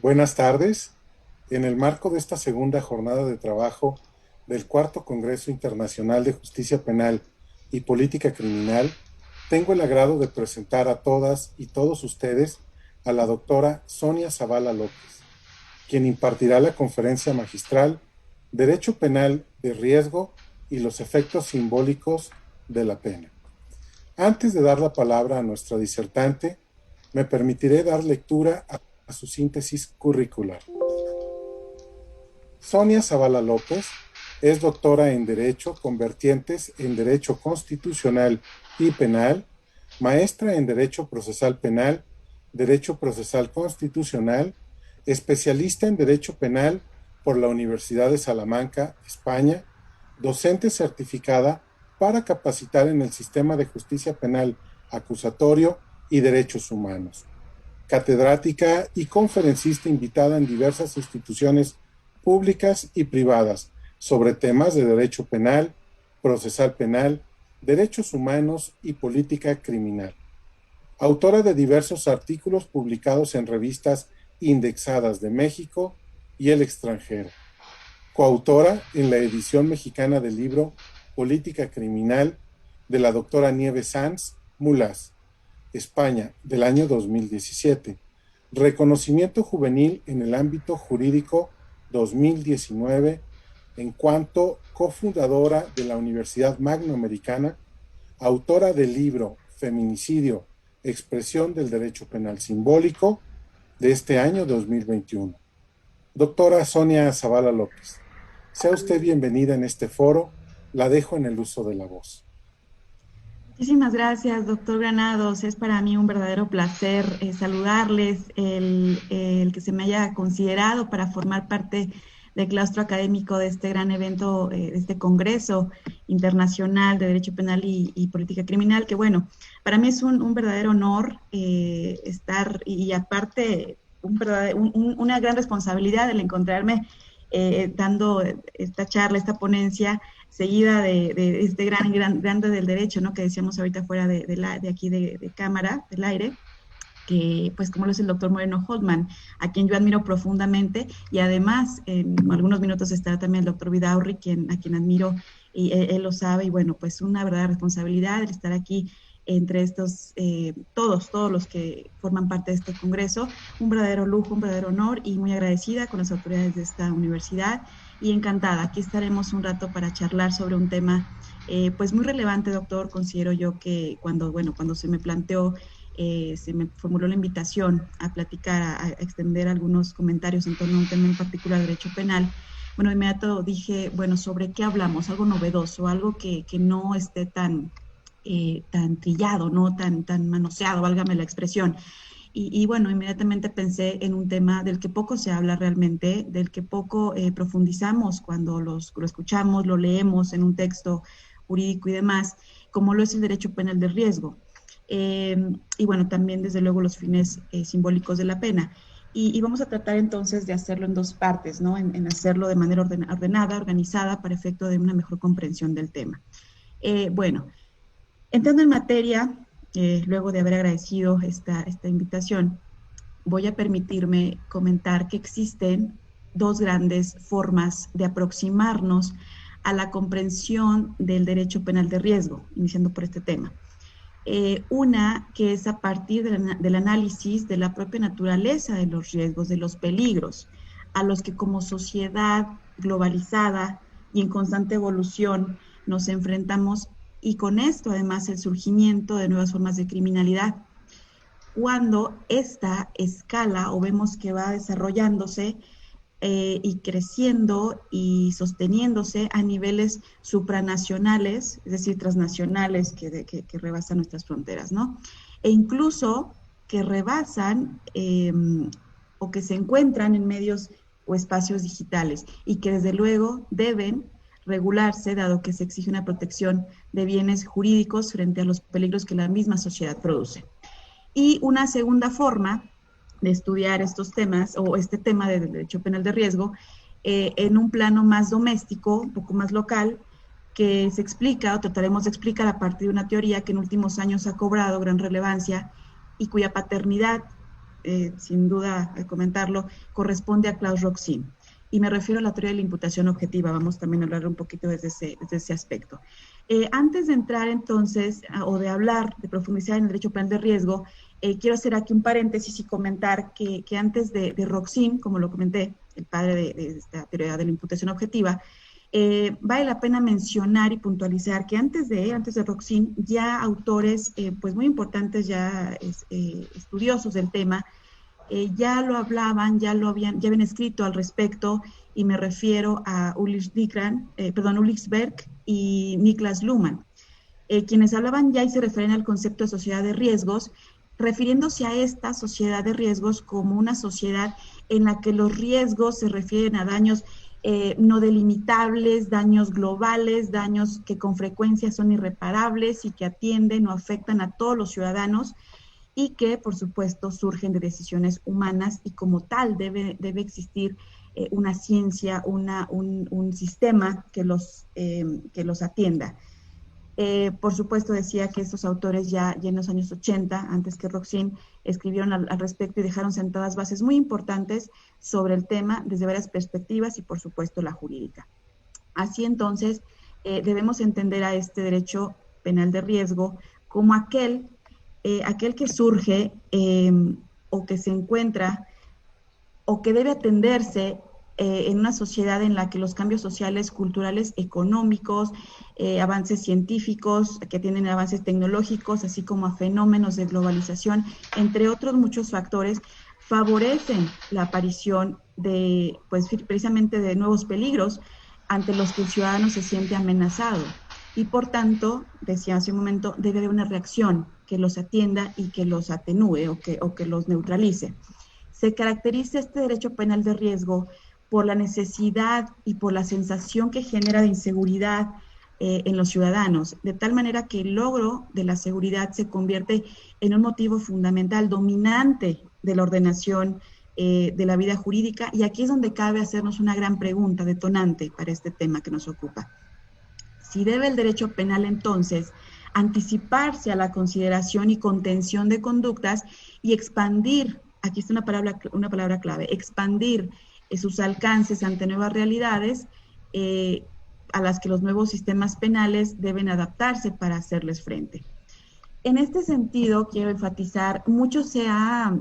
Buenas tardes. En el marco de esta segunda jornada de trabajo del Cuarto Congreso Internacional de Justicia Penal y Política Criminal, tengo el agrado de presentar a todas y todos ustedes a la doctora Sonia Zavala López, quien impartirá la conferencia magistral Derecho Penal de Riesgo y los efectos simbólicos de la pena. Antes de dar la palabra a nuestra disertante, me permitiré dar lectura a su síntesis curricular. Sonia Zavala López es doctora en Derecho con vertientes en Derecho Constitucional y Penal, maestra en Derecho Procesal Penal, Derecho Procesal Constitucional, especialista en Derecho Penal por la Universidad de Salamanca, España, docente certificada para capacitar en el sistema de justicia penal acusatorio y derechos humanos, catedrática y conferencista invitada en diversas instituciones públicas y privadas sobre temas de derecho penal, procesal penal, derechos humanos y política criminal. Autora de diversos artículos publicados en revistas indexadas de México y el extranjero. Coautora en la edición mexicana del libro Política Criminal de la doctora Nieves Sanz Mulas, España, del año 2017. Reconocimiento juvenil en el ámbito jurídico 2019, en cuanto cofundadora de la Universidad Magnoamericana, autora del libro Feminicidio, Expresión del Derecho Penal Simbólico, de este año 2021. Doctora Sonia Zavala López, sea usted bienvenida en este foro, la dejo en el uso de la voz. Muchísimas gracias, doctor Granados. Es para mí un verdadero placer saludarles, el que se me haya considerado para formar parte del claustro académico de este gran evento, de este Congreso Internacional de Derecho Penal y Política Criminal, que bueno, para mí es un verdadero honor estar, y aparte una gran responsabilidad el encontrarme dando esta charla, esta ponencia, seguida de este grande del derecho, ¿no? Que decíamos ahorita fuera de aquí de cámara, del aire, que pues como lo es el doctor Moreno Holtman, a quien yo admiro profundamente, y además en algunos minutos estará también el doctor Vidaurri, a quien admiro, y él lo sabe, y bueno, pues una verdadera responsabilidad el estar aquí entre estos, todos los que forman parte de este congreso, un verdadero lujo, un verdadero honor, y muy agradecida con las autoridades de esta universidad, y encantada. Aquí estaremos un rato para charlar sobre un tema pues muy relevante, doctor. Considero yo que cuando se me planteó, se me formuló la invitación a platicar, a extender algunos comentarios en torno a un tema en particular, derecho penal, bueno, de inmediato dije, bueno, ¿sobre qué hablamos? Algo novedoso, algo que no esté tan trillado, ¿no? Tan manoseado, válgame la expresión. Y bueno, inmediatamente pensé en un tema del que poco se habla realmente, del que poco profundizamos cuando lo escuchamos, lo leemos en un texto jurídico y demás, como lo es el derecho penal de riesgo. Y bueno, también desde luego los fines simbólicos de la pena. Y vamos a tratar entonces de hacerlo en dos partes, ¿no? En hacerlo de manera ordenada, organizada, para efecto de una mejor comprensión del tema. Bueno, entrando en materia, luego de haber agradecido esta invitación, voy a permitirme comentar que existen dos grandes formas de aproximarnos a la comprensión del derecho penal de riesgo, iniciando por este tema. Una que es a partir del análisis de la propia naturaleza de los riesgos, de los peligros, a los que como sociedad globalizada y en constante evolución nos enfrentamos, y con esto además el surgimiento de nuevas formas de criminalidad. Cuando esta escala o vemos que va desarrollándose y creciendo y sosteniéndose a niveles supranacionales, es decir, transnacionales que rebasan nuestras fronteras, ¿no? E incluso que rebasan o que se encuentran en medios o espacios digitales y que desde luego deben regularse, dado que se exige una protección de bienes jurídicos frente a los peligros que la misma sociedad produce. Y una segunda forma de estudiar estos temas o este tema del derecho penal de riesgo en un plano más doméstico, un poco más local, que se explica o trataremos de explicar a partir de una teoría que en últimos años ha cobrado gran relevancia y cuya paternidad sin duda comentarlo, corresponde a Klaus Roxin. Y me refiero a la teoría de la imputación objetiva. Vamos también a hablar un poquito desde ese aspecto. Antes de entrar entonces, o de hablar, de profundizar en el derecho penal de riesgo, quiero hacer aquí un paréntesis y comentar que antes de Roxin, como lo comenté, el padre de esta teoría de la imputación objetiva, vale la pena mencionar y puntualizar que antes de Roxin, ya autores pues muy importantes, ya estudiosos del tema, ya lo hablaban, ya habían escrito al respecto, y me refiero a Ulrich Berg y Niklas Luhmann, quienes hablaban ya y se refieren al concepto de sociedad de riesgos, refiriéndose a esta sociedad de riesgos como una sociedad en la que los riesgos se refieren a daños no delimitables, daños globales, daños que con frecuencia son irreparables y que atienden o afectan a todos los ciudadanos, y que, por supuesto, surgen de decisiones humanas, y como tal debe existir una ciencia, un sistema que los atienda. Por supuesto, decía que estos autores ya en los años 80, antes que Roxin, escribieron al respecto y dejaron sentadas bases muy importantes sobre el tema desde varias perspectivas y, por supuesto, la jurídica. Así entonces, debemos entender a este derecho penal de riesgo como aquel que surge o que se encuentra o que debe atenderse en una sociedad en la que los cambios sociales, culturales, económicos, avances científicos, que tienen avances tecnológicos, así como a fenómenos de globalización, entre otros muchos factores, favorecen la aparición de, pues precisamente, de nuevos peligros ante los que el ciudadano se siente amenazado. Y por tanto, decía hace un momento, debe haber una reacción que los atienda y que los atenúe o que los neutralice. Se caracteriza este derecho penal de riesgo por la necesidad y por la sensación que genera de inseguridad en los ciudadanos, de tal manera que el logro de la seguridad se convierte en un motivo fundamental, dominante de la ordenación de la vida jurídica, y aquí es donde cabe hacernos una gran pregunta detonante para este tema que nos ocupa. Si debe el derecho penal entonces anticiparse a la consideración y contención de conductas y expandir, aquí está una palabra clave, expandir sus alcances ante nuevas realidades a las que los nuevos sistemas penales deben adaptarse para hacerles frente. En este sentido, quiero enfatizar, mucho se ha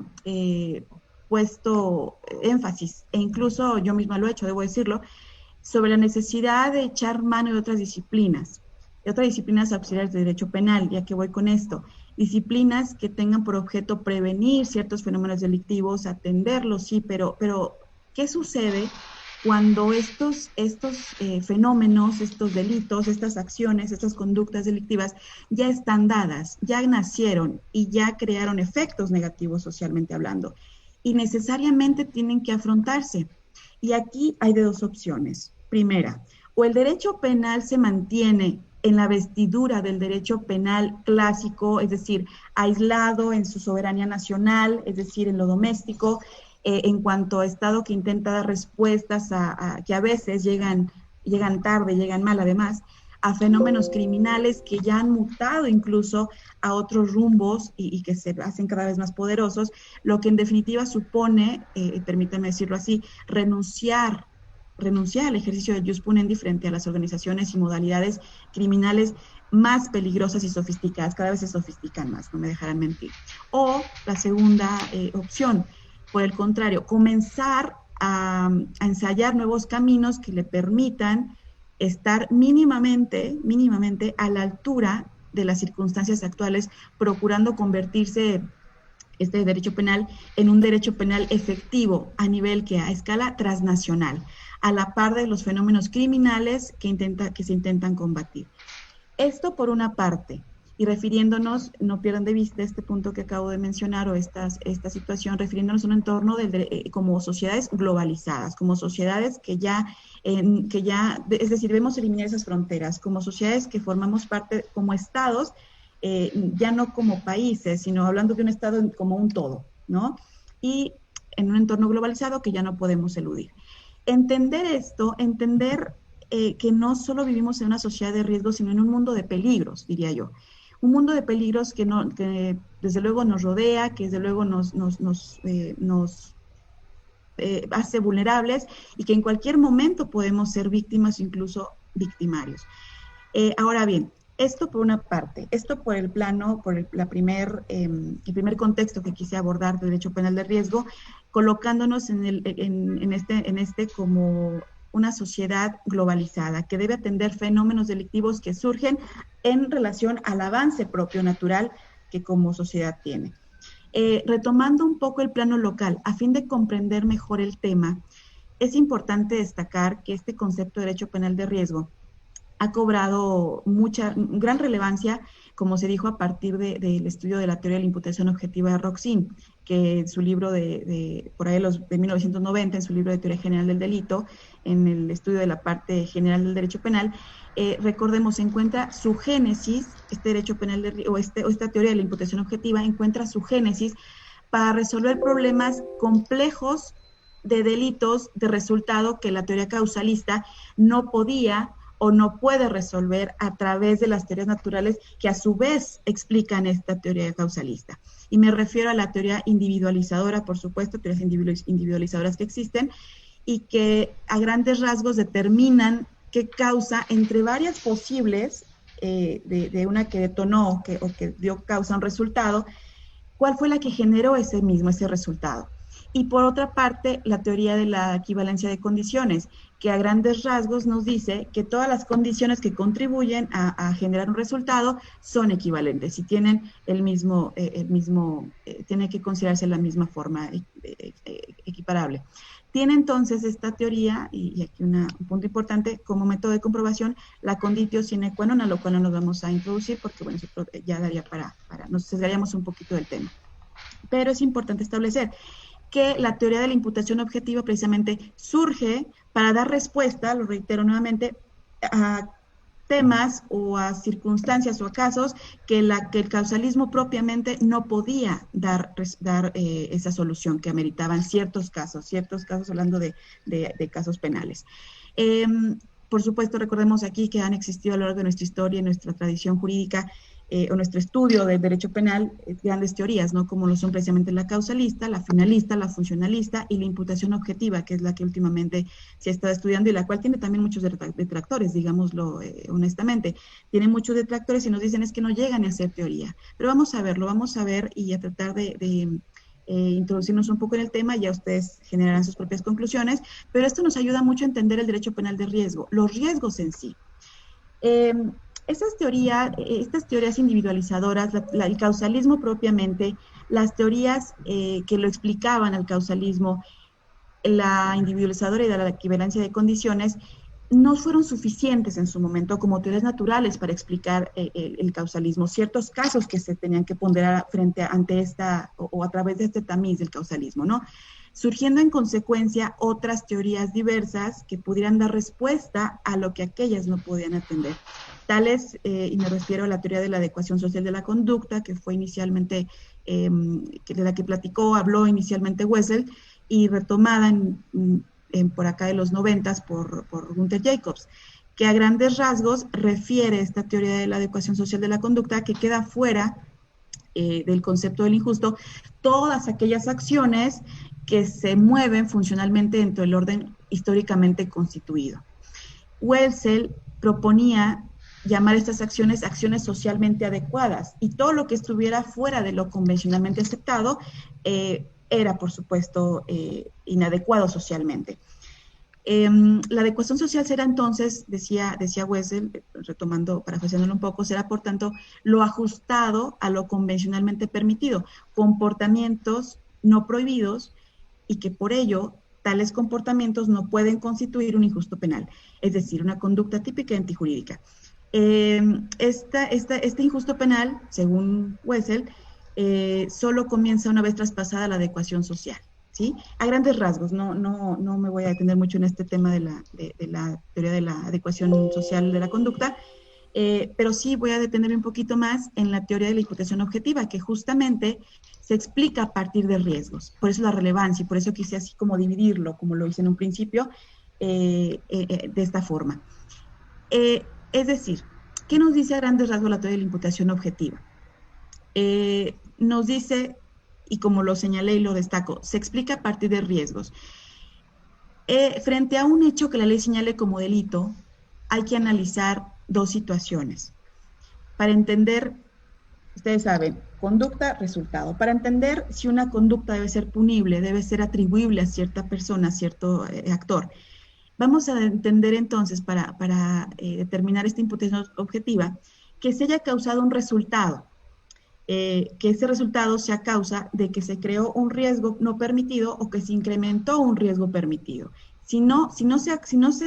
puesto énfasis, e incluso yo misma lo he hecho, debo decirlo, sobre la necesidad de echar mano de otras disciplinas auxiliares de derecho penal. Ya que voy con esto, disciplinas que tengan por objeto prevenir ciertos fenómenos delictivos, atenderlos, sí, pero ¿qué sucede cuando estos fenómenos, estos delitos, estas acciones, estas conductas delictivas ya están dadas, ya nacieron y ya crearon efectos negativos socialmente hablando, y necesariamente tienen que afrontarse? Y aquí hay de dos opciones. Primera, o el derecho penal se mantiene en la vestidura del derecho penal clásico, es decir, aislado en su soberanía nacional, es decir, en lo doméstico, en cuanto a Estado que intenta dar respuestas que a veces llegan tarde, llegan mal además, a fenómenos criminales que ya han mutado incluso a otros rumbos y que se hacen cada vez más poderosos, lo que en definitiva supone, permítanme decirlo así, renunciar al ejercicio del jus punendi frente a las organizaciones y modalidades criminales más peligrosas y sofisticadas. Cada vez se sofistican más, no me dejarán mentir. O la segunda opción, por el contrario, comenzar a ensayar nuevos caminos que le permitan estar mínimamente a la altura de las circunstancias actuales, procurando convertirse este derecho penal en un derecho penal efectivo a escala transnacional, a la par de los fenómenos criminales que se intentan combatir. Esto por una parte, y refiriéndonos, no pierdan de vista este punto que acabo de mencionar, o esta situación, refiriéndonos a un entorno como sociedades globalizadas, como sociedades que ya, es decir, debemos eliminar esas fronteras, como sociedades que formamos parte como estados, ya no como países, sino hablando de un estado como un todo, ¿no? Y en un entorno globalizado que ya no podemos eludir. Entender esto, que no solo vivimos en una sociedad de riesgos, sino en un mundo de peligros, diría yo. Un mundo de peligros que desde luego nos rodea, que desde luego nos hace vulnerables y que en cualquier momento podemos ser víctimas, incluso victimarios. Ahora bien, esto por una parte, esto por el plano, por el primer contexto que quise abordar de derecho penal de riesgo, colocándonos en este como una sociedad globalizada que debe atender fenómenos delictivos que surgen en relación al avance propio natural que como sociedad tiene. Retomando un poco el plano local, a fin de comprender mejor el tema, es importante destacar que este concepto de derecho penal de riesgo ha cobrado gran relevancia, como se dijo, a partir del estudio de la teoría de la imputación objetiva de Roxin, que en su libro por ahí de 1990, en su libro de teoría general del delito, en el estudio de la parte general del derecho penal, recordemos, se encuentra su génesis, este derecho penal o esta teoría de la imputación objetiva encuentra su génesis para resolver problemas complejos de delitos de resultado que la teoría causalista no podía o no puede resolver a través de las teorías naturales que a su vez explican esta teoría causalista. Y me refiero a la teoría individualizadora, por supuesto, teorías individualizadoras que existen y que a grandes rasgos determinan qué causa entre varias posibles de una que detonó o que dio causa a un resultado, cuál fue la que generó ese resultado. Y por otra parte, la teoría de la equivalencia de condiciones, que a grandes rasgos nos dice que todas las condiciones que contribuyen a generar un resultado son equivalentes y tienen tiene que considerarse la misma forma equiparable. Tiene entonces esta teoría, y aquí un punto importante, como método de comprobación, la conditio sine qua non, a lo cual no nos vamos a introducir porque, bueno, eso ya daría nos sesgaríamos un poquito del tema. Pero es importante establecer que la teoría de la imputación objetiva precisamente surge para dar respuesta, lo reitero nuevamente, a temas o a circunstancias o a casos que el causalismo propiamente no podía dar esa solución que ameritaban ciertos casos hablando de casos penales. Por supuesto, recordemos aquí que han existido a lo largo de nuestra historia, en nuestra tradición jurídica, o nuestro estudio del derecho penal, grandes teorías, ¿no? Como lo son precisamente la causalista, la finalista, la funcionalista y la imputación objetiva, que es la que últimamente se ha estado estudiando y la cual tiene también muchos detractores, digámoslo honestamente. Tiene muchos detractores y nos dicen es que no llegan a ser teoría. Pero vamos a verlo, vamos a ver y a tratar de introducirnos un poco en el tema, ya ustedes generarán sus propias conclusiones, pero esto nos ayuda mucho a entender el derecho penal de riesgo, los riesgos en sí. Estas teorías individualizadoras, el causalismo propiamente, las teorías que lo explicaban al causalismo, la individualizadora y la equivalencia de condiciones, no fueron suficientes en su momento como teorías naturales para explicar el causalismo, ciertos casos que se tenían que ponderar ante esta o a través de este tamiz del causalismo, ¿no? Surgiendo en consecuencia otras teorías diversas que pudieran dar respuesta a lo que aquellas no podían atender. Tales, y me refiero a la teoría de la adecuación social de la conducta, que fue inicialmente, de la que habló inicialmente Wessel, y retomada por acá de los 90 por Gunther Jacobs, que a grandes rasgos refiere esta teoría de la adecuación social de la conducta que queda fuera del concepto del injusto todas aquellas acciones que se mueven funcionalmente dentro del orden históricamente constituido. Wessel proponía llamar estas acciones socialmente adecuadas y todo lo que estuviera fuera de lo convencionalmente aceptado era, por supuesto, inadecuado socialmente. La adecuación social será entonces, decía Wessel, retomando, parafraseándolo un poco, será por tanto lo ajustado a lo convencionalmente permitido, comportamientos no prohibidos y que por ello tales comportamientos no pueden constituir un injusto penal, es decir, una conducta típica y antijurídica. Este injusto penal, según Wessel, solo comienza una vez traspasada la adecuación social, ¿sí? A grandes rasgos, no me voy a detener mucho en este tema de la teoría de la adecuación social de la conducta, pero sí voy a detenerme un poquito más en la teoría de la imputación objetiva, que justamente se explica a partir de riesgos. Por eso la relevancia y por eso quise así como dividirlo, como lo hice en un principio, de esta forma. Es decir, ¿Qué nos dice a grandes rasgos la teoría de la imputación objetiva? Nos dice, y como lo señalé y lo destaco, se explica a partir de riesgos. Frente a un hecho que la ley señale como delito, hay que analizar dos situaciones. Para entender, ustedes saben, conducta, resultado. Para entender si una conducta debe ser punible, debe ser atribuible a cierta persona, a cierto actor. Vamos a entender entonces, para determinar esta imputación objetiva, que se haya causado un resultado, que ese resultado sea causa de que se creó un riesgo no permitido o que se incrementó un riesgo permitido. Si no se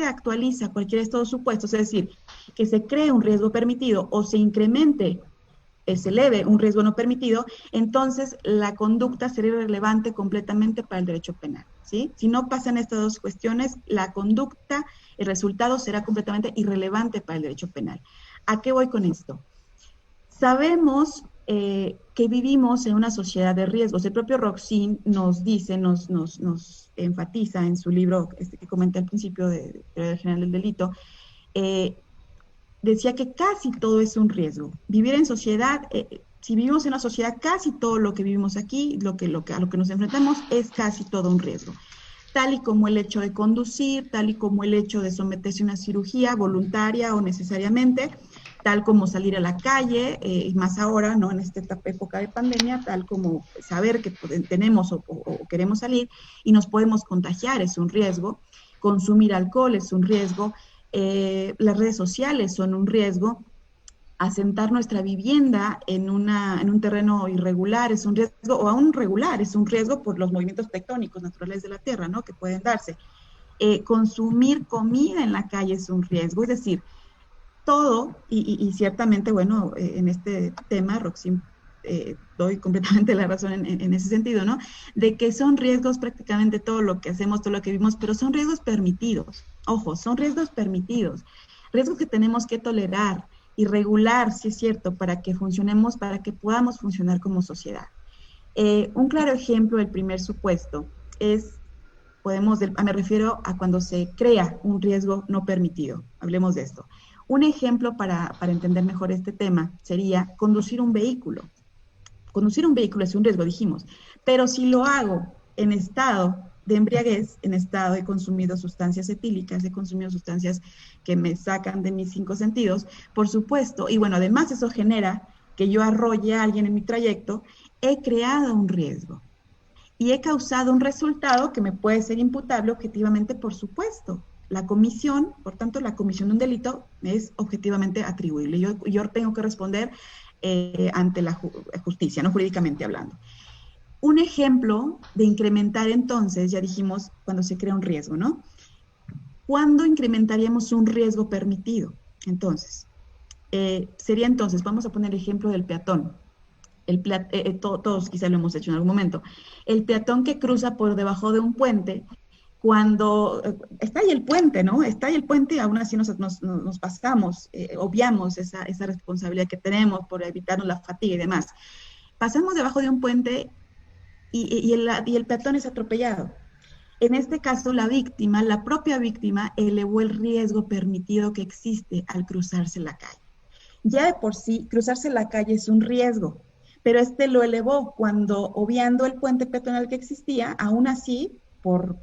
actualiza cualquiera de estos supuestos, es decir, que se cree un riesgo permitido o se incremente, se eleve un riesgo no permitido, entonces la conducta sería irrelevante completamente para el derecho penal, ¿sí? Si no pasan estas dos cuestiones, la conducta, el resultado será completamente irrelevante para el derecho penal. ¿A qué voy con esto? Sabemos que vivimos en una sociedad de riesgos. El propio Roxin nos dice, nos enfatiza en su libro que comenté al principio de Teoría General del Delito, eh, decía que casi todo es un riesgo. Vivir en sociedad, si vivimos en una sociedad, casi todo lo que vivimos aquí, a lo que nos enfrentamos, es casi todo un riesgo. Tal y como el hecho de conducir, tal y como el hecho de someterse a una cirugía voluntaria o necesariamente, tal como salir a la calle, y más ahora, ¿no? En esta época de pandemia, tal como saber que tenemos o queremos salir y nos podemos contagiar es un riesgo, consumir alcohol es un riesgo, las redes sociales son un riesgo, asentar nuestra vivienda en un terreno irregular es un riesgo, o aún regular es un riesgo por los movimientos tectónicos naturales de la Tierra, ¿no? Que pueden darse. Consumir comida en la calle es un riesgo, es decir, todo, y ciertamente, bueno, en este tema, Roxy, doy completamente la razón en ese sentido, ¿no? De que son riesgos prácticamente todo lo que hacemos, todo lo que vivimos, pero son riesgos permitidos. Ojo, son riesgos permitidos. Riesgos que tenemos que tolerar y regular, si es cierto, para que funcionemos, para que podamos funcionar como sociedad. Un claro ejemplo del primer supuesto es, me refiero a cuando se crea un riesgo no permitido. Hablemos de esto. Un ejemplo para entender mejor este tema sería conducir un vehículo. Conducir un vehículo es un riesgo, dijimos, pero si lo hago en estado de embriaguez, en estado de consumido sustancias etílicas, he consumido sustancias que me sacan de mis 5 sentidos, por supuesto, y bueno, además eso genera que yo arrolle a alguien en mi trayecto, he creado un riesgo y he causado un resultado que me puede ser imputable objetivamente, por supuesto. La comisión, por tanto, la comisión de un delito es objetivamente atribuible. Yo tengo que responder ante la justicia, no jurídicamente hablando. Un ejemplo de incrementar entonces, ya dijimos, cuando se crea un riesgo, ¿no? ¿Cuándo incrementaríamos un riesgo permitido? Entonces, sería entonces, vamos a poner el ejemplo del peatón. Todos quizá lo hemos hecho en algún momento. El peatón que cruza por debajo de un puente, cuando está ahí el puente, ¿no? Está ahí el puente, aún así nos pasamos, obviamos esa responsabilidad que tenemos por evitarnos la fatiga y demás. Pasamos debajo de un puente y el peatón es atropellado. En este caso, la propia víctima, elevó el riesgo permitido que existe al cruzarse la calle. Ya de por sí, cruzarse la calle es un riesgo, pero este lo elevó cuando, obviando el puente peatonal que existía, aún así, por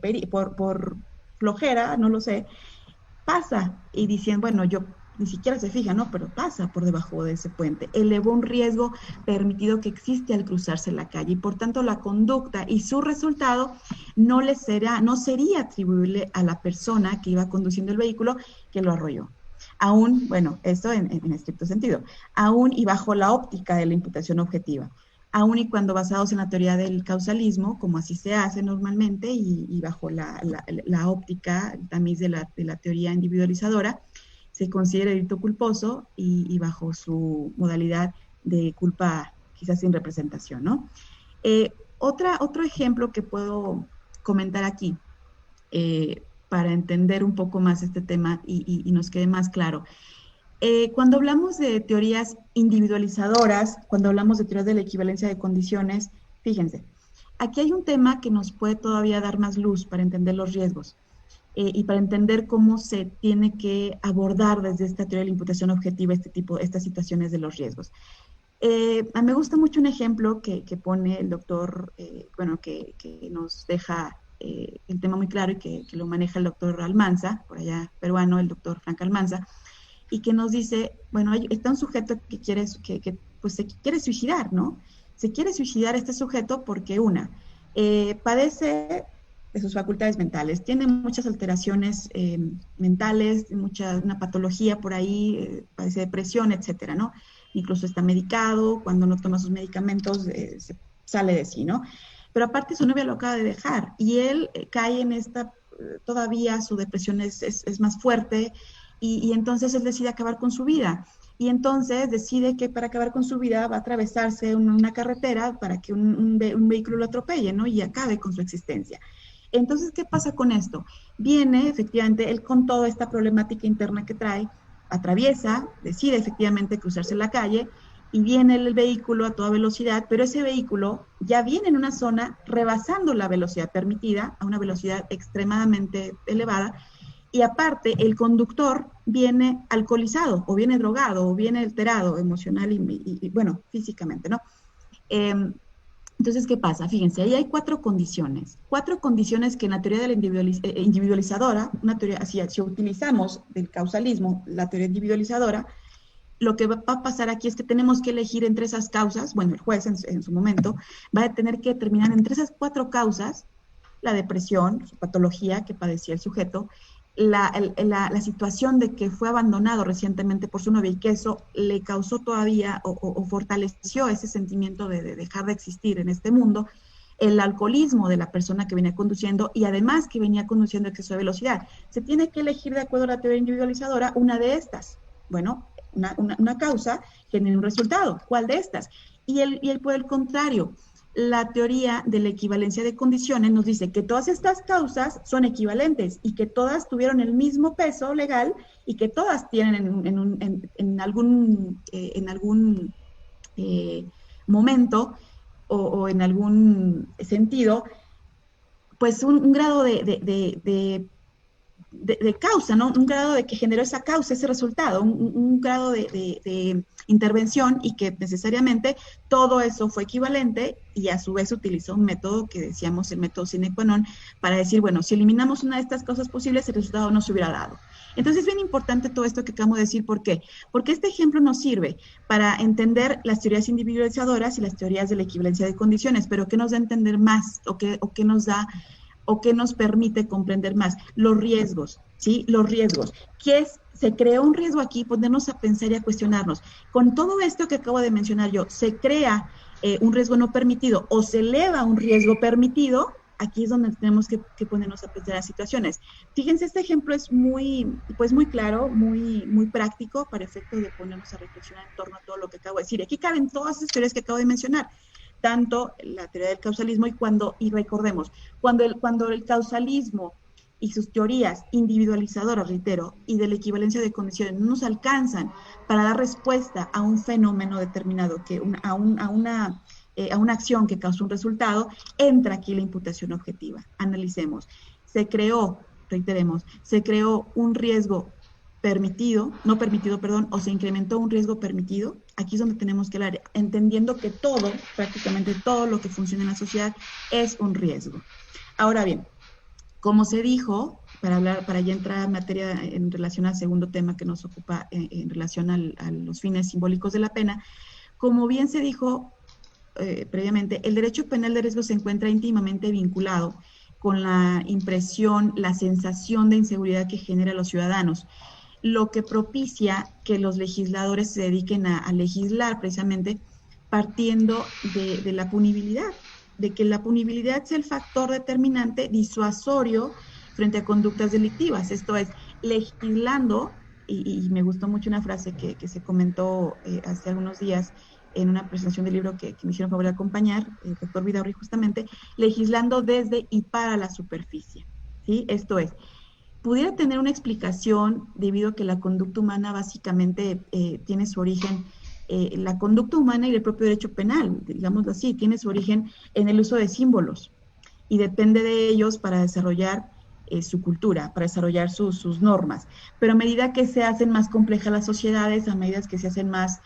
flojera, no lo sé, pasa y dicen, bueno, yo ni siquiera se fija, ¿no? Pero pasa por debajo de ese puente. Elevó un riesgo permitido que existe al cruzarse la calle y por tanto la conducta y su resultado no sería atribuible a la persona que iba conduciendo el vehículo que lo arrolló. Aún, bueno, esto en estricto sentido, aún y bajo la óptica de la imputación objetiva, aún y cuando basados en la teoría del causalismo, como así se hace normalmente, y bajo la óptica, el tamiz de la teoría individualizadora, se considera delito culposo y bajo su modalidad de culpa quizás sin representación, ¿no? Otro ejemplo que puedo comentar aquí, para entender un poco más este tema y nos quede más claro. Cuando hablamos de teorías individualizadoras, cuando hablamos de teorías de la equivalencia de condiciones, fíjense, aquí hay un tema que nos puede todavía dar más luz para entender los riesgos. y para entender cómo se tiene que abordar desde esta teoría de la imputación objetiva estas situaciones de los riesgos. A mí me gusta mucho un ejemplo que pone el doctor, bueno, que nos deja el tema muy claro y que lo maneja el doctor Almanza, por allá peruano, el doctor Frank Almanza, y que nos dice, bueno, está un sujeto pues se quiere suicidar, ¿no? Se quiere suicidar este sujeto porque padece de sus facultades mentales, tiene muchas alteraciones mentales, una patología por ahí, padece depresión, etcétera, ¿no? Incluso está medicado, cuando no toma sus medicamentos se sale de sí, ¿no? Pero aparte su novia lo acaba de dejar y él cae en todavía su depresión es más fuerte y entonces él decide acabar con su vida. Y entonces decide que para acabar con su vida va a atravesarse una carretera para que un vehículo lo atropelle, ¿no? Y acabe con su existencia. Entonces, ¿qué pasa con esto? Viene, efectivamente, él con toda esta problemática interna que trae, atraviesa, decide efectivamente cruzarse la calle y viene el vehículo a toda velocidad, pero ese vehículo ya viene en una zona rebasando la velocidad permitida, a una velocidad extremadamente elevada, y aparte el conductor viene alcoholizado o viene drogado o viene alterado emocional y bueno, físicamente, ¿no? Entonces, ¿qué pasa? Fíjense, ahí hay cuatro condiciones que en la teoría de la individualizadora, una teoría, así, si utilizamos del causalismo, la teoría individualizadora, lo que va a pasar aquí es que tenemos que elegir entre esas causas, bueno, el juez en su momento va a tener que determinar entre esas cuatro causas, la depresión, su patología que padecía el sujeto, la situación de que fue abandonado recientemente por su novia y que eso le causó todavía o fortaleció ese sentimiento de dejar de existir en este mundo, el alcoholismo de la persona que venía conduciendo y además que venía conduciendo a exceso de velocidad. Se tiene que elegir de acuerdo a la teoría individualizadora una de estas. Bueno, una causa genera un resultado. ¿Cuál de estas? Y por el contrario, la teoría de la equivalencia de condiciones nos dice que todas estas causas son equivalentes y que todas tuvieron el mismo peso legal y que todas tienen en algún momento o en algún sentido, pues un grado de causa, ¿no? Un grado de que generó esa causa, ese resultado, un grado de intervención y que necesariamente todo eso fue equivalente y a su vez utilizó un método que decíamos el método sine qua non para decir, bueno, si eliminamos una de estas causas posibles, el resultado no se hubiera dado. Entonces es bien importante todo esto que acabo de decir. ¿Por qué? Porque este ejemplo nos sirve para entender las teorías individualizadoras y las teorías de la equivalencia de condiciones, pero ¿qué nos da a entender más o qué nos da o qué nos permite comprender más? Los riesgos, ¿sí? Los riesgos. Se creó un riesgo aquí, ponernos a pensar y a cuestionarnos. Con todo esto que acabo de mencionar yo, ¿se crea un riesgo no permitido o se eleva un riesgo permitido? Aquí es donde tenemos que ponernos a pensar las situaciones. Fíjense, este ejemplo es muy claro, muy práctico para efecto de ponernos a reflexionar en torno a todo lo que acabo de decir. Aquí caben todas las teorías que acabo de mencionar, tanto la teoría del causalismo y recordemos, cuando el causalismo y sus teorías individualizadoras, reitero, y de la equivalencia de condiciones no nos alcanzan para dar respuesta a un fenómeno determinado, a una acción que causó un resultado, entra aquí la imputación objetiva. Analicemos. Se creó un riesgo no permitido, o se incrementó un riesgo permitido. Aquí es donde tenemos que hablar, entendiendo que prácticamente todo lo que funciona en la sociedad es un riesgo. Ahora bien, como se dijo, para ya entrar en materia en relación al segundo tema que nos ocupa en relación a los fines simbólicos de la pena, como bien se dijo previamente, el derecho penal de riesgo se encuentra íntimamente vinculado con la impresión, la sensación de inseguridad que genera a los ciudadanos, lo que propicia que los legisladores se dediquen a legislar precisamente partiendo de la punibilidad, de que la punibilidad sea el factor determinante disuasorio frente a conductas delictivas. Esto es, legislando, y me gustó mucho una frase que se comentó hace algunos días en una presentación del libro que me hicieron favor de acompañar, el doctor Vidaurri justamente, legislando desde y para la superficie, ¿sí? Esto es, pudiera tener una explicación debido a que la conducta humana básicamente tiene su origen, la conducta humana y el propio derecho penal, digámoslo así, tiene su origen en el uso de símbolos y depende de ellos para desarrollar su cultura, para desarrollar sus normas. Pero a medida que se hacen más complejas las sociedades, a medida que se hacen más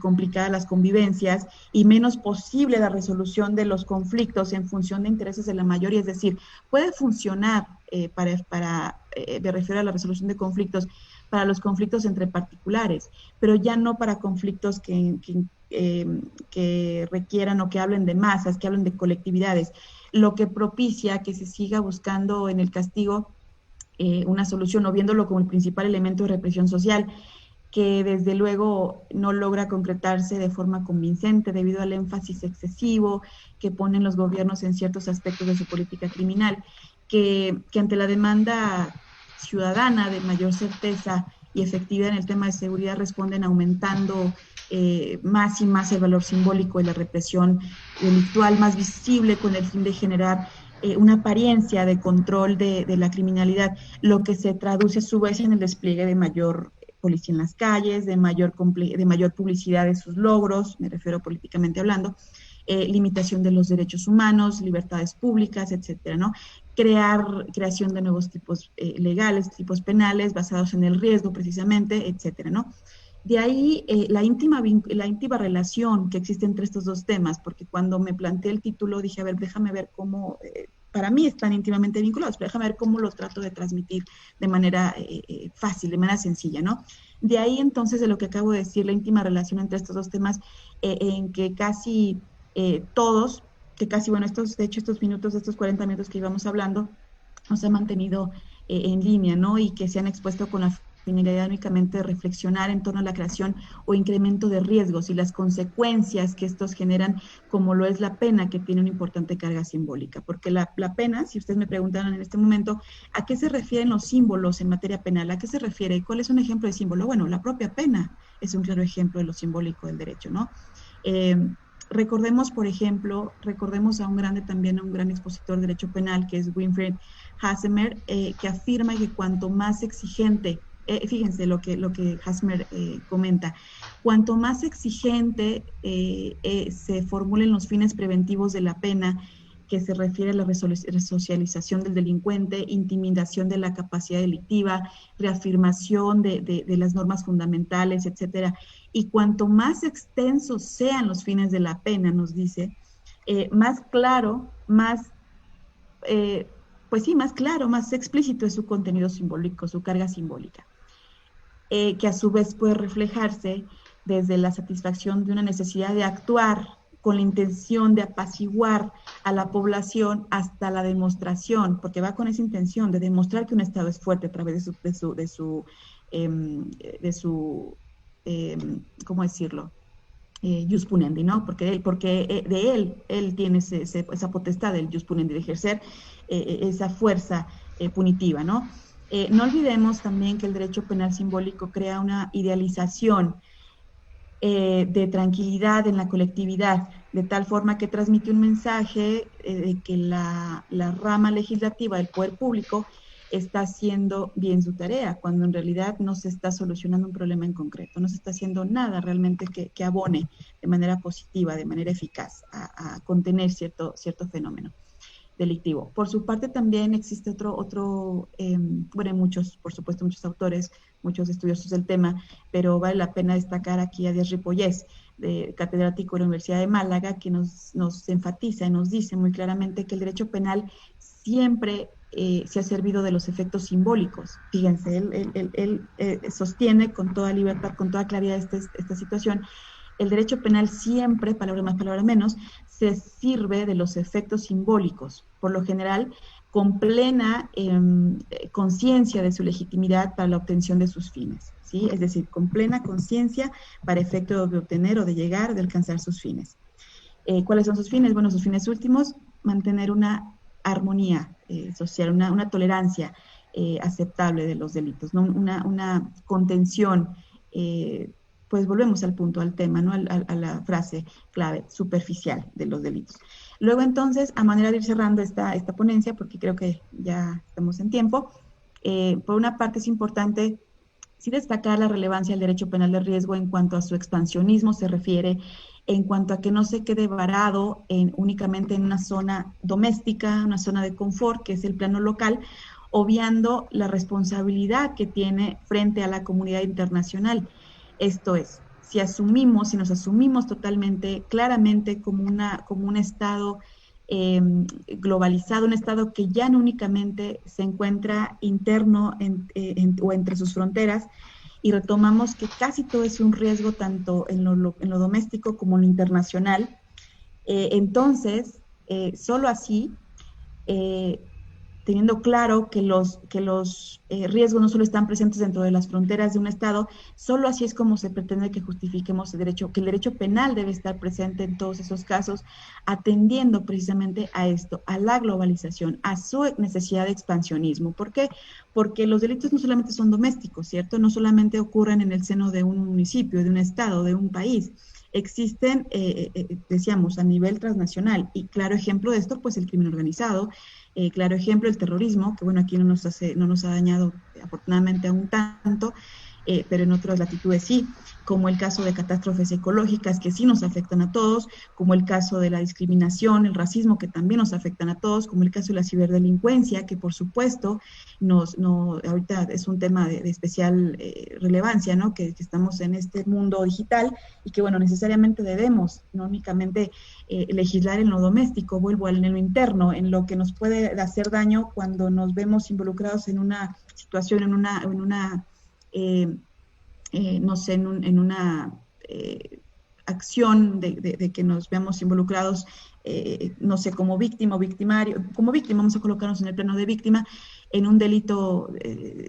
complicadas las convivencias y menos posible la resolución de los conflictos en función de intereses de la mayoría, es decir, puede funcionar me refiero a la resolución de conflictos, para los conflictos entre particulares, pero ya no para conflictos que requieran o que hablen de masas, que hablen de colectividades, lo que propicia que se siga buscando en el castigo una solución o viéndolo como el principal elemento de represión social, que desde luego no logra concretarse de forma convincente debido al énfasis excesivo que ponen los gobiernos en ciertos aspectos de su política criminal, que ante la demanda ciudadana de mayor certeza y efectividad en el tema de seguridad responden aumentando más y más el valor simbólico de la represión delictual, más visible con el fin de generar una apariencia de control de la criminalidad, lo que se traduce a su vez en el despliegue de mayor policía en las calles, de mayor publicidad de sus logros, me refiero políticamente hablando, limitación de los derechos humanos, libertades públicas, etcétera, ¿no? Creación de nuevos tipos legales, tipos penales basados en el riesgo precisamente, etcétera, ¿no? De ahí la íntima relación que existe entre estos dos temas, porque cuando me planteé el título dije, a ver, déjame ver cómo, para mí están íntimamente vinculados, pero déjame ver cómo los trato de transmitir de manera fácil, de manera sencilla, ¿no? De ahí entonces de lo que acabo de decir, la íntima relación entre estos dos temas, en que casi todos, que casi, bueno, de hecho estos minutos, estos 40 minutos que íbamos hablando, nos ha mantenido en línea, ¿no? Y que se han expuesto con la finalidad únicamente de reflexionar en torno a la creación o incremento de riesgos y las consecuencias que estos generan, como lo es la pena, que tiene una importante carga simbólica. Porque la pena, si ustedes me preguntaran en este momento, ¿a qué se refieren los símbolos en materia penal? ¿A qué se refiere? ¿Cuál es un ejemplo de símbolo? Bueno, la propia pena es un claro ejemplo de lo simbólico del derecho, ¿no? Recordemos, por ejemplo, recordemos a un gran expositor de derecho penal, que es Winfried Hassemer, que afirma que cuanto más exigente, fíjense lo que Hassemer comenta, cuanto más exigente se formulen los fines preventivos de la pena, que se refiere a la resocialización del delincuente, intimidación de la capacidad delictiva, reafirmación de las normas fundamentales, etcétera. Y cuanto más extensos sean los fines de la pena, nos dice, más claro, pues sí, más claro, más explícito es su contenido simbólico, su carga simbólica, que a su vez puede reflejarse desde la satisfacción de una necesidad de actuar con la intención de apaciguar a la población hasta la demostración, porque va con esa intención de demostrar que un Estado es fuerte a través de su ¿cómo decirlo? Jus punendi, ¿no? Porque de él tiene esa potestad del jus punendi, de ejercer esa fuerza punitiva, ¿no? No olvidemos también que el derecho penal simbólico crea una idealización de tranquilidad en la colectividad, de tal forma que transmite un mensaje de que la rama legislativa del poder público está haciendo bien su tarea, cuando en realidad no se está solucionando un problema en concreto, no se está haciendo nada realmente que abone de manera positiva, de manera eficaz a contener cierto fenómeno delictivo. Por su parte también existe bueno, hay muchos, por supuesto, muchos autores, muchos estudiosos del tema, pero vale la pena destacar aquí a Díaz Ripollés, catedrático de la Universidad de Málaga, que nos enfatiza y nos dice muy claramente que el derecho penal siempre se ha servido de los efectos simbólicos. Fíjense, él sostiene con toda libertad, con toda claridad esta situación. El derecho penal siempre, palabra más, palabra menos, se sirve de los efectos simbólicos, por lo general con plena conciencia de su legitimidad para la obtención de sus fines, ¿sí? Es decir, con plena conciencia para efecto de obtener o de llegar, de alcanzar sus fines. ¿Cuáles son sus fines? Bueno, sus fines últimos, mantener una armonía social, una tolerancia aceptable de los delitos, ¿no? Una contención pues volvemos al punto, al tema, ¿no? A la frase clave, superficial de los delitos. Luego entonces, a manera de ir cerrando esta ponencia, porque creo que ya estamos en tiempo, por una parte es importante sí destacar la relevancia del derecho penal de riesgo en cuanto a su expansionismo se refiere en cuanto a que no se quede varado únicamente en una zona doméstica, una zona de confort, que es el plano local, obviando la responsabilidad que tiene frente a la comunidad internacional. Esto es, si nos asumimos totalmente, claramente como un Estado globalizado, un Estado que ya no únicamente se encuentra interno o entre sus fronteras, y retomamos que casi todo es un riesgo tanto en lo doméstico como en lo internacional, entonces, solo así, eh, teniendo claro que los riesgos no solo están presentes dentro de las fronteras de un Estado, solo así es como se pretende que justifiquemos el derecho, que el derecho penal debe estar presente en todos esos casos, atendiendo precisamente a esto, a la globalización, a su necesidad de expansionismo. ¿Por qué? Porque los delitos no solamente son domésticos, ¿cierto? No solamente ocurren en el seno de un municipio, de un Estado, de un país. Existen, decíamos, a nivel transnacional, y claro ejemplo de esto, pues el crimen organizado, claro ejemplo, el terrorismo, que bueno, aquí no nos ha dañado afortunadamente aún tanto, pero en otras latitudes sí, como el caso de catástrofes ecológicas que sí nos afectan a todos, como el caso de la discriminación, el racismo que también nos afectan a todos, como el caso de la ciberdelincuencia, que por supuesto ahorita es un tema de especial relevancia, ¿no? Que estamos en este mundo digital y que bueno, necesariamente debemos, no únicamente legislar en lo doméstico, vuelvo en lo interno, en lo que nos puede hacer daño cuando nos vemos involucrados en una situación, en una no sé, en una acción de que nos veamos involucrados, no sé, como víctima o victimario, como víctima, vamos a colocarnos en el plano de víctima, en un delito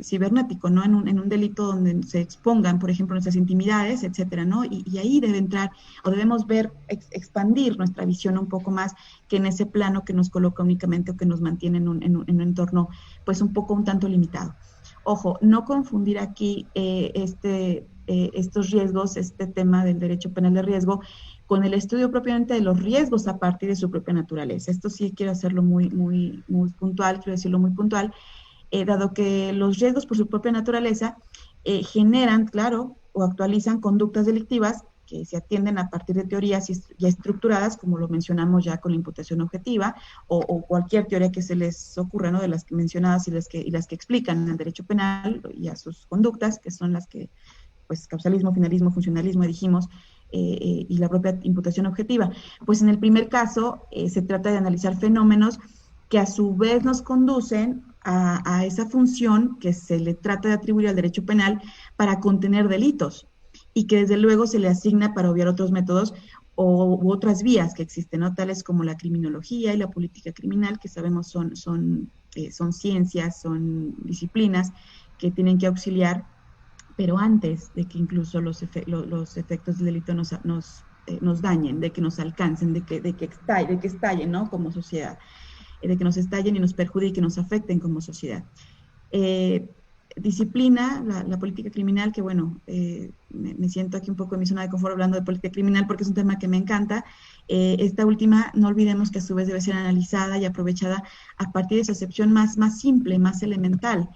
cibernético, ¿no? En un delito donde se expongan, por ejemplo, nuestras intimidades, etcétera, ¿no? Y ahí debe entrar, o debemos ver, expandir nuestra visión un poco más que en ese plano que nos coloca únicamente o que nos mantiene en un entorno, pues un poco un tanto limitado. Ojo, no confundir aquí estos riesgos, este tema del derecho penal de riesgo, con el estudio propiamente de los riesgos a partir de su propia naturaleza. Esto sí quiero hacerlo muy puntual, quiero decirlo muy puntual, dado que los riesgos por su propia naturaleza generan, claro, o actualizan conductas delictivas que se atienden a partir de teorías ya estructuradas, como lo mencionamos ya con la imputación objetiva, o cualquier teoría que se les ocurra, ¿no? De las que mencionadas y las que explican el derecho penal y a sus conductas, que son las que, pues, causalismo, finalismo, funcionalismo, dijimos, y la propia imputación objetiva. Pues en el primer caso se trata de analizar fenómenos que a su vez nos conducen a esa función que se le trata de atribuir al derecho penal para contener delitos y que desde luego se le asigna para obviar otros métodos u otras vías que existen, ¿no? Tales como la criminología y la política criminal, que sabemos son ciencias, son disciplinas que tienen que auxiliar, pero antes de que incluso los efectos del delito nos dañen, de que nos alcancen, de que estallen, ¿no? Como sociedad, de que nos estallen y nos perjudiquen, nos afecten como sociedad. Eh, Disciplina, la política criminal, que bueno, me siento aquí un poco en mi zona de confort hablando de política criminal porque es un tema que me encanta. Esta última, no olvidemos que a su vez debe ser analizada y aprovechada a partir de su acepción más simple, más elemental,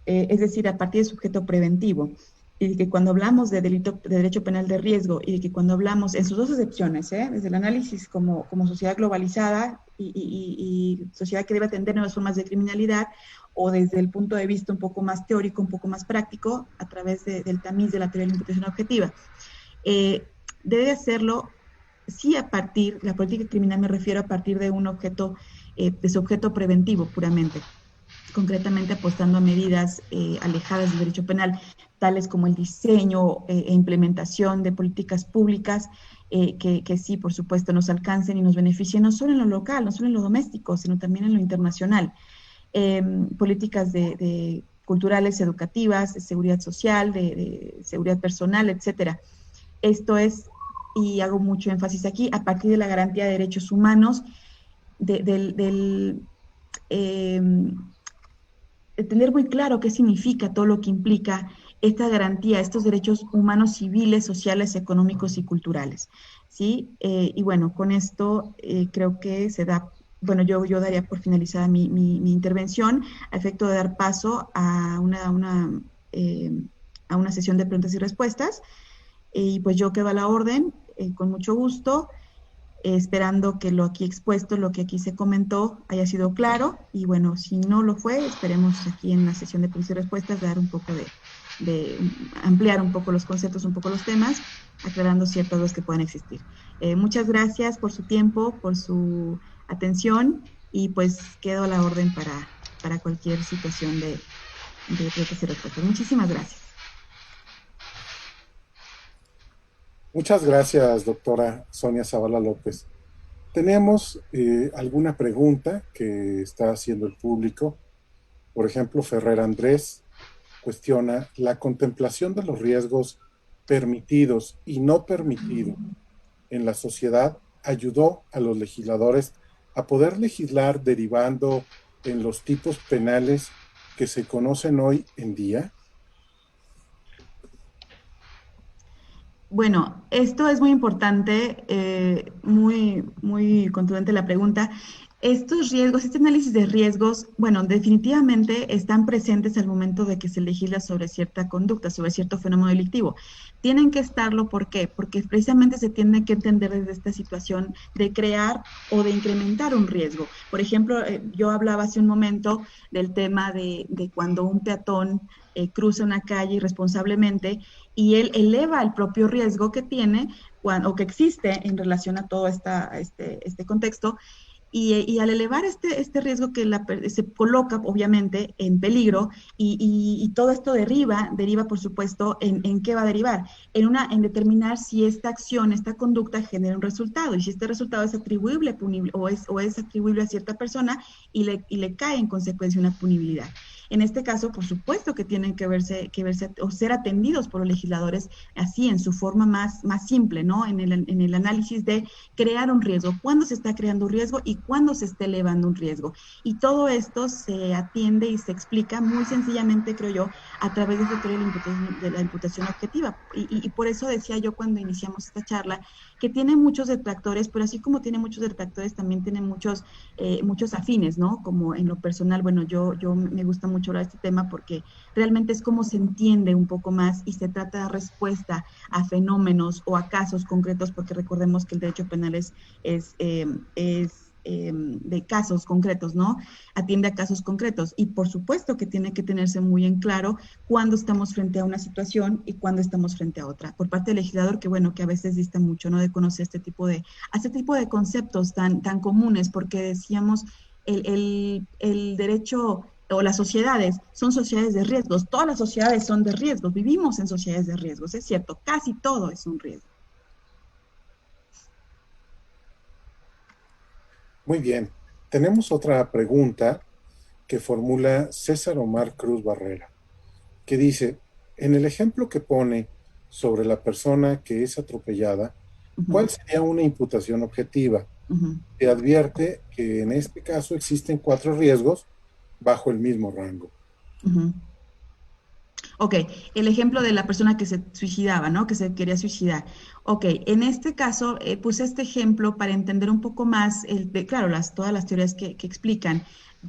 es decir, a partir de sujeto preventivo. Y de que cuando hablamos de delito, de derecho penal de riesgo, y de que cuando hablamos, en sus dos acepciones, desde el análisis como sociedad globalizada y sociedad que debe atender nuevas formas de criminalidad, o desde el punto de vista un poco más teórico, un poco más práctico, a través del tamiz de la teoría de la imputación objetiva. Debe hacerlo, sí, a partir, la política criminal me refiero a partir de un objeto, de su objeto preventivo puramente, concretamente apostando a medidas alejadas del derecho penal, tales como el diseño e implementación de políticas públicas que sí, por supuesto, nos alcancen y nos beneficien no solo en lo local, no solo en lo doméstico, sino también en lo internacional. Políticas culturales, educativas, de seguridad social, de seguridad personal, etcétera. Esto es, y hago mucho énfasis aquí, a partir de la garantía de derechos humanos, del tener muy claro qué significa todo lo que implica esta garantía, estos derechos humanos, civiles, sociales, económicos y culturales, ¿sí? Y bueno, con esto creo que se da, bueno, yo daría por finalizada mi intervención a efecto de dar paso a a una sesión de preguntas y respuestas. Y pues yo quedo a la orden con mucho gusto, esperando que lo aquí expuesto, lo que aquí se comentó, haya sido claro. Y bueno, si no lo fue, esperemos aquí en la sesión de preguntas y respuestas dar un poco de ampliar un poco los conceptos, un poco los temas, aclarando ciertas dudas que puedan existir. Muchas gracias por su tiempo, por su atención, y pues quedo a la orden para cualquier situación de preguntas y respuestas. Muchísimas gracias. Muchas gracias, doctora Sonia Zavala López. Tenemos alguna pregunta que está haciendo el público. Por ejemplo, Ferrer Andrés cuestiona la contemplación de los riesgos permitidos y no permitidos en la sociedad ayudó a los legisladores a poder legislar derivando en los tipos penales que se conocen hoy en día. Bueno, esto es muy importante, muy contundente la pregunta. Estos riesgos, este análisis de riesgos, bueno, definitivamente están presentes al momento de que se legisla sobre cierta conducta, sobre cierto fenómeno delictivo. Tienen que estarlo, ¿por qué? Porque precisamente se tiene que entender desde esta situación de crear o de incrementar un riesgo. Por ejemplo, yo hablaba hace un momento del tema de cuando un peatón cruza una calle irresponsablemente y él eleva el propio riesgo que tiene o que existe en relación a todo este contexto. Y al elevar este riesgo que se coloca obviamente en peligro y todo esto deriva por supuesto en qué va a derivar, en determinar si esta acción, esta conducta genera un resultado y si este resultado es atribuible, punible, o es atribuible a cierta persona y le cae en consecuencia una punibilidad. En este caso, por supuesto que tienen que verse o ser atendidos por los legisladores así, en su forma más simple, ¿no? En el análisis de crear un riesgo, cuándo se está creando un riesgo y cuándo se está elevando un riesgo. Y todo esto se atiende y se explica muy sencillamente, creo yo, a través de esta teoría de la imputación objetiva. Y por eso decía yo cuando iniciamos esta charla, que tiene muchos detractores, pero así como tiene muchos detractores, también tiene muchos afines, ¿no? Como en lo personal, bueno, yo me gusta mucho hablar de este tema porque realmente es como se entiende un poco más y se trata de respuesta a fenómenos o a casos concretos, porque recordemos que el derecho penal es de casos concretos, ¿no? Atiende a casos concretos y por supuesto que tiene que tenerse muy en claro cuándo estamos frente a una situación y cuándo estamos frente a otra. Por parte del legislador, que bueno, que a veces dista mucho, ¿no? De conocer este tipo de conceptos tan comunes, porque decíamos, el derecho o las sociedades son sociedades de riesgos, todas las sociedades son de riesgos, vivimos en sociedades de riesgos, es cierto, casi todo es un riesgo. Muy bien, tenemos otra pregunta que formula César Omar Cruz Barrera, que dice, en el ejemplo que pone sobre la persona que es atropellada, ¿cuál sería una imputación objetiva? Te advierte que en este caso existen 4 riesgos bajo el mismo rango. Ok, el ejemplo de la persona que se suicidaba, ¿no? Que se quería suicidar. Ok, en este caso puse este ejemplo para entender un poco más, claro, todas las teorías que explican,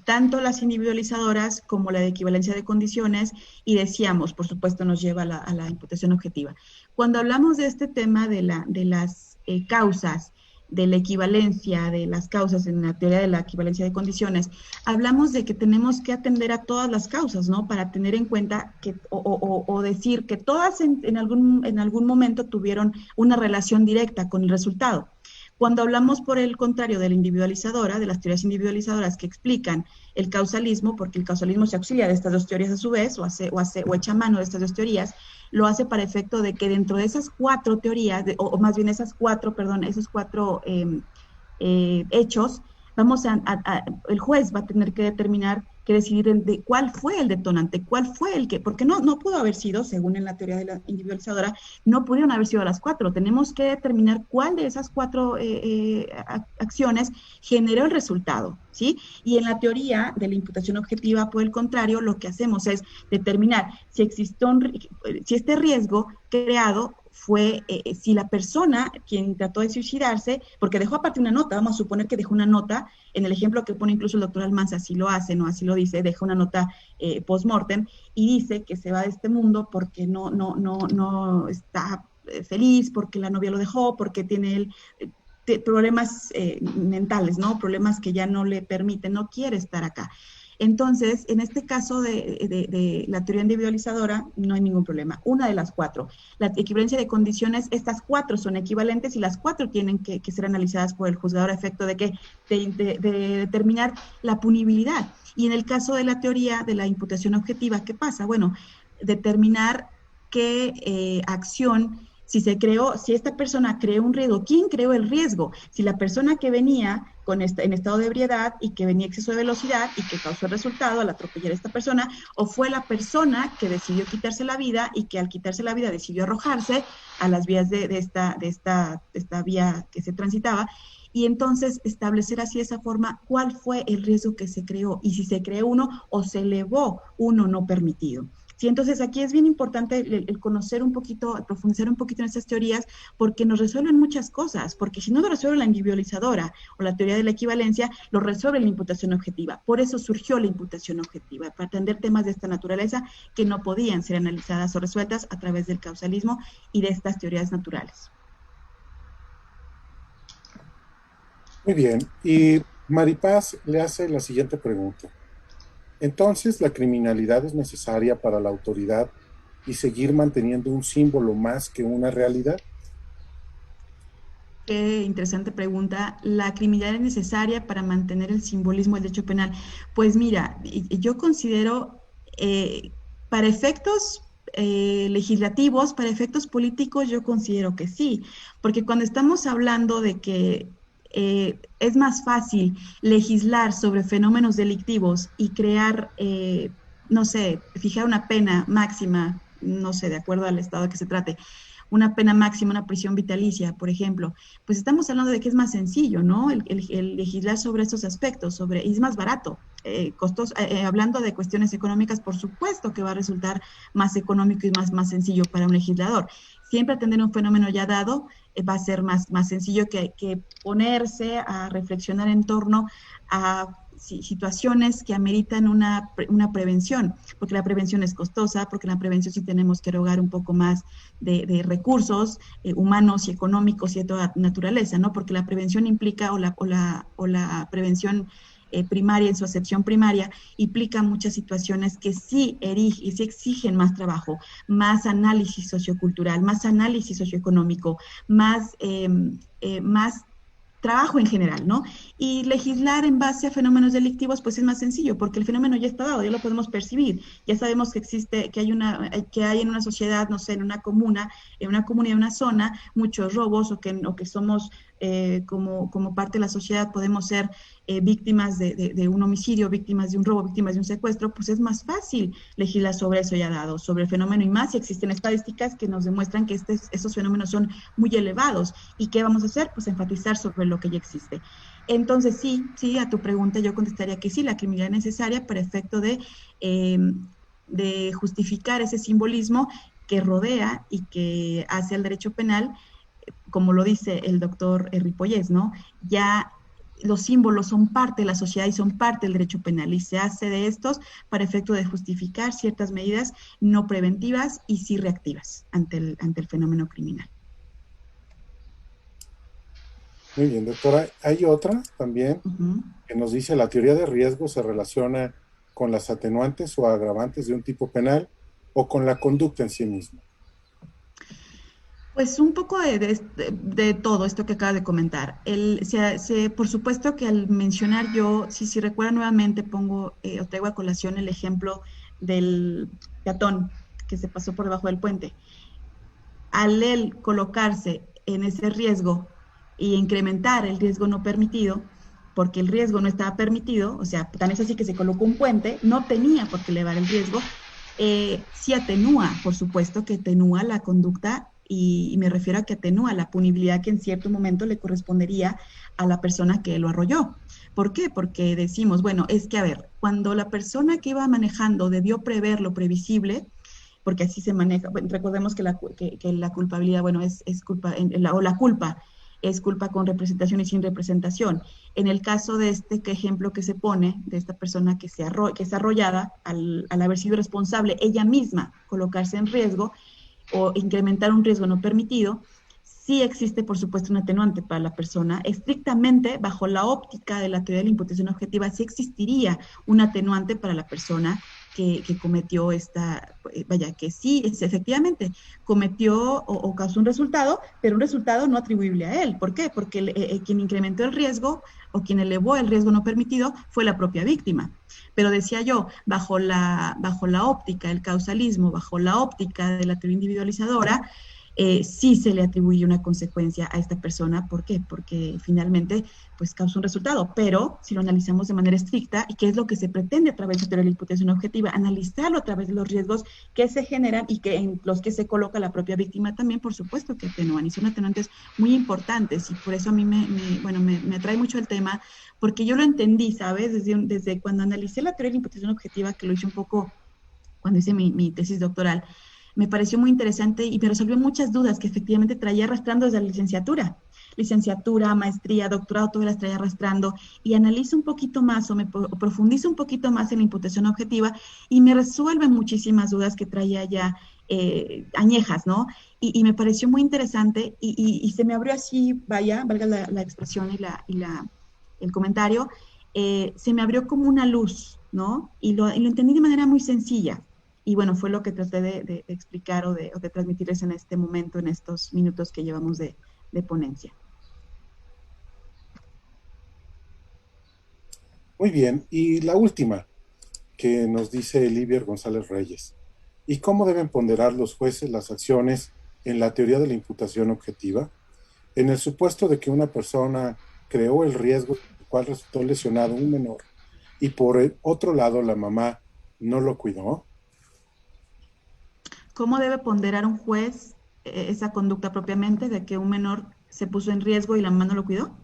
tanto las individualizadoras como la de equivalencia de condiciones, y decíamos, por supuesto, nos lleva a la imputación objetiva. Cuando hablamos de este tema de las causas, de la equivalencia de las causas en la teoría de la equivalencia de condiciones, hablamos de que tenemos que atender a todas las causas, ¿no? Para tener en cuenta que, o decir que todas en algún momento tuvieron una relación directa con el resultado. Cuando hablamos, por el contrario, de la individualizadora, de las teorías individualizadoras que explican el causalismo, porque el causalismo se auxilia de estas dos teorías a su vez, o echa mano de estas dos teorías, lo hace para efecto de que dentro de esas 4 teorías, o más bien esos 4 hechos, el juez va a tener que determinar, que decidir de cuál fue el detonante, cuál fue el que, porque no pudo haber sido, según en la teoría de la individualizadora, no pudieron haber sido las 4. Tenemos que determinar cuál de esas 4 acciones generó el resultado, ¿sí? Y en la teoría de la imputación objetiva, por el contrario, lo que hacemos es determinar si este riesgo creado fue si la persona quien trató de suicidarse, porque dejó aparte una nota, vamos a suponer que dejó una nota, en el ejemplo que pone incluso el doctor Almanza, así lo hace, ¿no? Así lo dice, deja una nota post-mortem y dice que se va de este mundo porque no está feliz porque la novia lo dejó, porque tiene él problemas mentales, ¿no? Problemas que ya no le permiten, no quiere estar acá. Entonces, en este caso de la teoría individualizadora, no hay ningún problema. Una de las cuatro. La equivalencia de condiciones, estas cuatro son equivalentes y las cuatro tienen que ser analizadas por el juzgador a efecto de determinar la punibilidad. Y en el caso de la teoría de la imputación objetiva, ¿qué pasa? Bueno, determinar qué acción si esta persona creó un riesgo, ¿quién creó el riesgo? Si la persona que venía en estado de ebriedad y que venía exceso de velocidad y que causó el resultado al atropellar a esta persona, o fue la persona que decidió quitarse la vida y que al quitarse la vida decidió arrojarse a las vías de esta vía que se transitaba, y entonces establecer así de esa forma cuál fue el riesgo que se creó y si se creó uno o se elevó uno no permitido. Sí, entonces aquí es bien importante el conocer un poquito, profundizar un poquito en estas teorías, porque nos resuelven muchas cosas, porque si no lo resuelve la individualizadora o la teoría de la equivalencia, lo resuelve la imputación objetiva. Por eso surgió la imputación objetiva, para atender temas de esta naturaleza que no podían ser analizadas o resueltas a través del causalismo y de estas teorías naturales. Muy bien, y Maripaz le hace la siguiente pregunta. Entonces, ¿la criminalidad es necesaria para la autoridad y seguir manteniendo un símbolo más que una realidad? Qué interesante pregunta. ¿La criminalidad es necesaria para mantener el simbolismo del derecho penal? Pues mira, yo considero para efectos legislativos, para efectos políticos, yo considero que sí, porque cuando estamos hablando de que es más fácil legislar sobre fenómenos delictivos y crear, no sé, fijar una pena máxima, no sé, de acuerdo al estado que se trate, una pena máxima, una prisión vitalicia, por ejemplo, pues estamos hablando de que es más sencillo, ¿no? El legislar sobre estos aspectos, y es más barato. Hablando de cuestiones económicas, por supuesto que va a resultar más económico y más sencillo para un legislador. Siempre atender un fenómeno ya dado va a ser más sencillo que ponerse a reflexionar en torno a situaciones que ameritan una prevención, porque la prevención es costosa, porque la prevención sí tenemos que erogar un poco más de recursos humanos y económicos y de toda naturaleza, ¿no? Porque la prevención implica, o la prevención primaria, en su acepción primaria, implica muchas situaciones que sí exigen más trabajo, más análisis sociocultural, más análisis socioeconómico, más trabajo en general, ¿no? Y legislar en base a fenómenos delictivos, pues es más sencillo, porque el fenómeno ya está dado, ya lo podemos percibir, ya sabemos que existe, que hay en una sociedad, no sé, en una comuna, en una comunidad, en una zona, muchos robos, o que somos como parte de la sociedad podemos ser víctimas de un homicidio, víctimas de un robo, víctimas de un secuestro, pues es más fácil legislar sobre eso ya dado, sobre el fenómeno, y más si existen estadísticas que nos demuestran que esos fenómenos son muy elevados. ¿Y qué vamos a hacer? Pues enfatizar sobre lo que ya existe. Entonces, sí, a tu pregunta yo contestaría que sí, la criminalidad es necesaria para efecto de justificar ese simbolismo que rodea y que hace al derecho penal, como lo dice el doctor Ripollés, ¿no? Ya los símbolos son parte de la sociedad y son parte del derecho penal, y se hace de estos para efecto de justificar ciertas medidas no preventivas y sí reactivas ante el fenómeno criminal. Muy bien, doctora. Hay otra también que nos dice: la teoría de riesgo se relaciona con las atenuantes o agravantes de un tipo penal o con la conducta en sí misma. Pues un poco de todo esto que acaba de comentar. Por supuesto que al mencionar yo, si recuerda nuevamente, o traigo a colación el ejemplo del peatón que se pasó por debajo del puente. Al él colocarse en ese riesgo y incrementar el riesgo no permitido, porque el riesgo no estaba permitido, o sea, tan es así que se colocó un puente, no tenía por qué elevar el riesgo, sí atenúa, por supuesto que atenúa la conducta, y me refiero a que atenúa la punibilidad que en cierto momento le correspondería a la persona que lo arrolló. ¿Por qué? Porque decimos, bueno, es que a ver, cuando la persona que iba manejando debió prever lo previsible, porque así se maneja. Bueno, recordemos que la culpabilidad, bueno, es culpa, o la culpa es culpa con representación y sin representación. En el caso de este ejemplo que se pone, de esta persona que es arrollada, al haber sido responsable ella misma colocarse en riesgo, o incrementar un riesgo no permitido, sí existe, por supuesto, un atenuante para la persona. Estrictamente, bajo la óptica de la teoría de la imputación objetiva, sí existiría un atenuante para la persona que cometió vaya, que sí, efectivamente, cometió o causó un resultado, pero un resultado no atribuible a él. ¿Por qué? Porque quien incrementó el riesgo o quien elevó el riesgo no permitido fue la propia víctima. Pero decía yo, bajo la óptica del causalismo, bajo la óptica de la teoría individualizadora, sí se le atribuye una consecuencia a esta persona. ¿Por qué? Porque finalmente pues causa un resultado, pero si lo analizamos de manera estricta, y qué es lo que se pretende a través de la teoría de la imputación objetiva, analizarlo a través de los riesgos que se generan y que en los que se coloca la propia víctima también, por supuesto que atenúan, y son atenuantes muy importantes, y por eso a mí me atrae mucho el tema, porque yo lo entendí, ¿sabes? Desde cuando analicé la teoría de la imputación objetiva, que lo hice un poco cuando hice mi tesis doctoral, me pareció muy interesante y me resolvió muchas dudas que efectivamente traía arrastrando desde la licenciatura, maestría, doctorado, todas las traía arrastrando, y analizo un poquito más o profundizo un poquito más en la imputación objetiva y me resuelven muchísimas dudas que traía ya añejas, ¿no? Y me pareció muy interesante y se me abrió así, vaya, valga la expresión el comentario, se me abrió como una luz, ¿no? Y lo entendí de manera muy sencilla. Y bueno, fue lo que traté de explicar o de transmitirles en este momento, en estos minutos que llevamos de ponencia. Muy bien, y la última que nos dice Elivier González Reyes. ¿Y cómo deben ponderar los jueces las acciones en la teoría de la imputación objetiva? En el supuesto de que una persona creó el riesgo, el cual resultó lesionado un menor, y por el otro lado la mamá no lo cuidó. ¿Cómo debe ponderar un juez esa conducta propiamente de que un menor se puso en riesgo y la mamá no lo cuidó?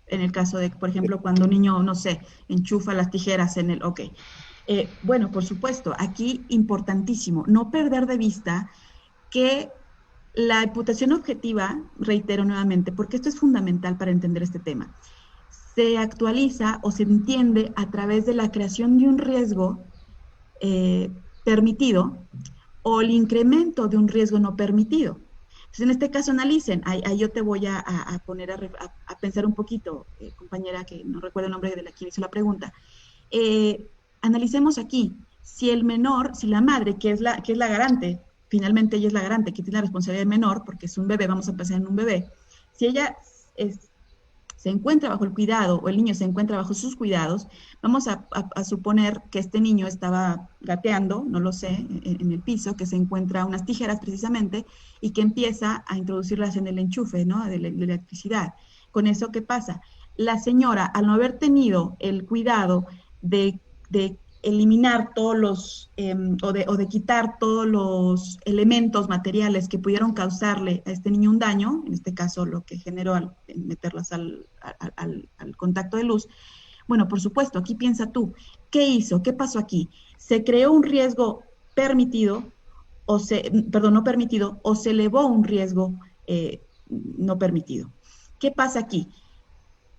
En el caso de, por ejemplo, cuando un niño, no sé, enchufa las tijeras en el... Ok. Bueno, por supuesto, aquí importantísimo, no perder de vista que la imputación objetiva, reitero nuevamente, porque esto es fundamental para entender este tema, se actualiza o se entiende a través de la creación de un riesgo permitido o el incremento de un riesgo no permitido. Entonces, en este caso, analicen, ahí yo te voy a poner a pensar un poquito, compañera, que no recuerdo el nombre de la quien hizo la pregunta. Analicemos aquí, si el menor, si la madre, que es la garante, finalmente ella es la garante, que tiene la responsabilidad del menor, porque es un bebé, vamos a pensar en un bebé, si ella se encuentra bajo el cuidado o el niño se encuentra bajo sus cuidados, vamos a suponer que este niño estaba gateando, no lo sé, en el piso, que se encuentra unas tijeras precisamente y que empieza a introducirlas en el enchufe, ¿no? De la electricidad. Con eso, ¿qué pasa? La señora, al no haber tenido el cuidado de eliminar todos o de quitar todos los elementos materiales que pudieron causarle a este niño un daño, en este caso lo que generó al meterlas al contacto de luz. Bueno, por supuesto, aquí piensa tú, ¿qué hizo? ¿Qué pasó aquí? ¿Se creó un riesgo permitido perdón, no permitido, o se elevó un riesgo no permitido? ¿Qué pasa aquí?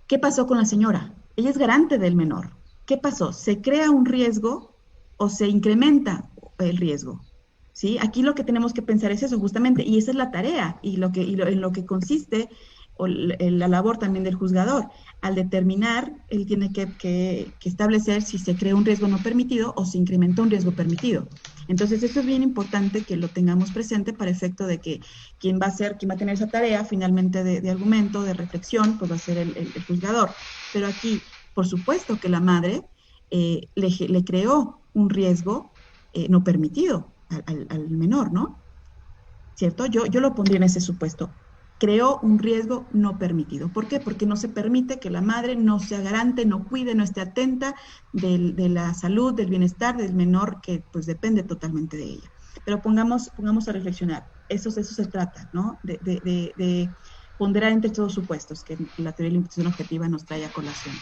¿Qué pasó con la señora? Ella es garante del menor. ¿Qué pasó? ¿Se crea un riesgo o se incrementa el riesgo? ¿Sí? Aquí lo que tenemos que pensar es eso, justamente, y esa es la tarea en lo que consiste la labor también del juzgador. Al determinar, él tiene que establecer si se crea un riesgo no permitido o se incrementa un riesgo permitido. Entonces, eso es bien importante que lo tengamos presente para efecto de que quien va a tener esa tarea finalmente de argumento, de reflexión, pues va a ser el juzgador. Pero aquí, por supuesto que la madre le creó un riesgo no permitido al menor, ¿no? ¿Cierto? Yo lo pondría en ese supuesto. Creó un riesgo no permitido. ¿Por qué? Porque no se permite que la madre no sea garante, no cuide, no esté atenta de la salud, del bienestar del menor que pues depende totalmente de ella. Pero pongamos a reflexionar. Eso se trata, ¿no? De ponderar entre todos supuestos que la teoría de la imputación objetiva nos trae a colación.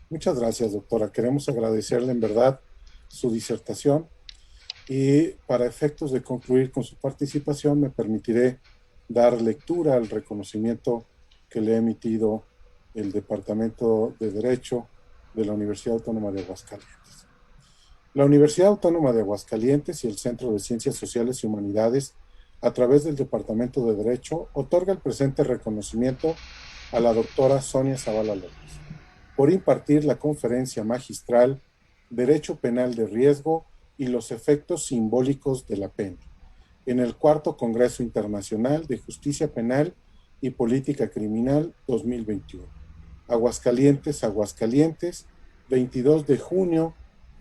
Muchas gracias, doctora. Queremos agradecerle en verdad su disertación y para efectos de concluir con su participación me permitiré dar lectura al reconocimiento que le ha emitido el Departamento de Derecho de la Universidad Autónoma de Aguascalientes. La Universidad Autónoma de Aguascalientes y el Centro de Ciencias Sociales y Humanidades, a través del Departamento de Derecho, otorga el presente reconocimiento a la doctora Sonia Zavala López por impartir la conferencia magistral Derecho Penal de Riesgo y los efectos simbólicos de la pena, en el Cuarto Congreso Internacional de Justicia Penal y Política Criminal 2021. Aguascalientes, Aguascalientes, 22 de junio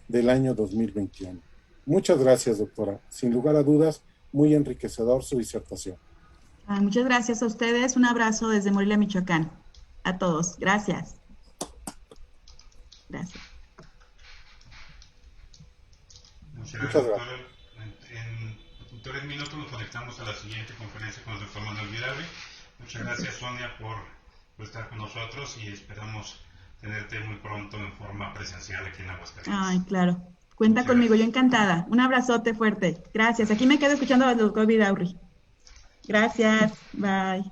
del año 2021. Muchas gracias, doctora. Sin lugar a dudas, muy enriquecedor su disertación. Muchas gracias a ustedes. Un abrazo desde Morelia, Michoacán. A todos. Gracias. Gracias. Muchas gracias, doctor. En 3 minutos nos conectamos a la siguiente conferencia con el doctor Manuel Vidaurri. Muchas gracias, Sonia, por estar con nosotros y esperamos tenerte muy pronto en forma presencial aquí en Aguascalientes. Ay, claro. Cuenta Muchas conmigo, gracias. Yo encantada. Un abrazote fuerte. Gracias. Aquí me quedo escuchando al doctor Vidaurri. Gracias. Bye.